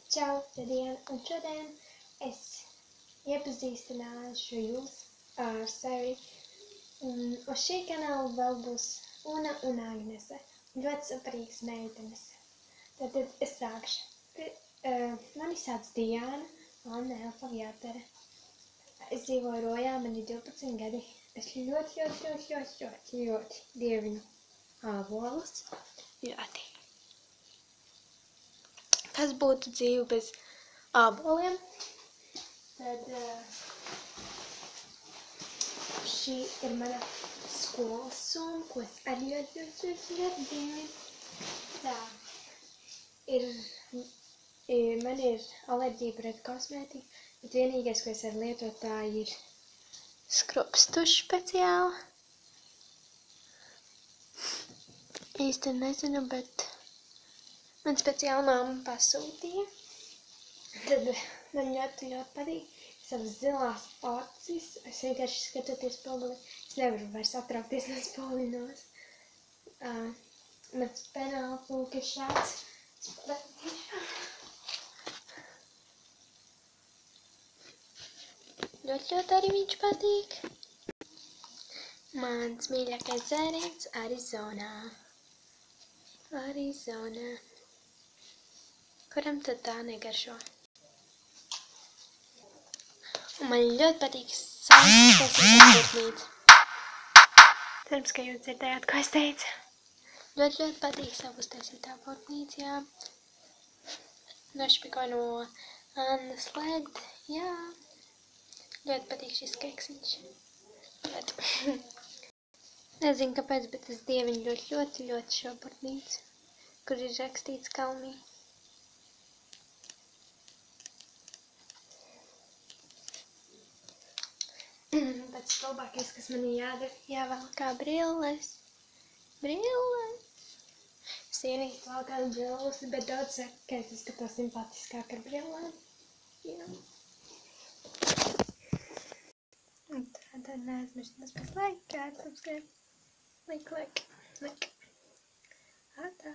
Čau, Diana, un šodien es iepazīstināšu jūs ar sevi. Uz šī kanāla vēl būs Una un Agnese, ļoti saprīgas meitenes. Tad es sākšu. Mani sauc Diana, Anna Elfa Vjātere. Es dzīvoju Rojā, man ir 12 gadi. Es ļoti dievinu ābolus. Ļoti. Kas būtu dzīve bez āboliem? Tad šī ir mana skolas summa, ko es arī ļoti dievinu. Tā. Man ir alerģija pret kosmētiku, bet vienīgais, ko es varu lietot, tā ir skrubstušs speciāli. Īsti nezinu, bet man speciāli mamma pasūtīja. Tad man ļoti patīk savas zilās acis. Es vienkārši skatoties spoguli, es nevaru vairs atraukties no spoguļos. Mans penāls lūk ir šāds. Ļoti arī viņš patīk. Mans mīļākais dzēriens Arizonā. Kuram tad tā negaršo? Un man ļoti patīk savas taisītā portnīca. Cerams, ka jūs dzirdējāt, ko es teicu. Ļoti patīk savas taisītā portnīca, jā. Nošpiko no Annas led, jā. Ļoti patīk šis keksiņš. Nezinu, kāpēc, bet es dievinu ļoti šo portnīcu, kur ir rakstīts kalmī. Pēc labākais, kas man ir jādara, jāvelkā brilles. Sievīte valkā brilles, bet daudz saka, ka es izskatos simpātiskāk ar brillēm. Jā. Un tad neaizmirst mazpēc like, subscribe, like. Atā.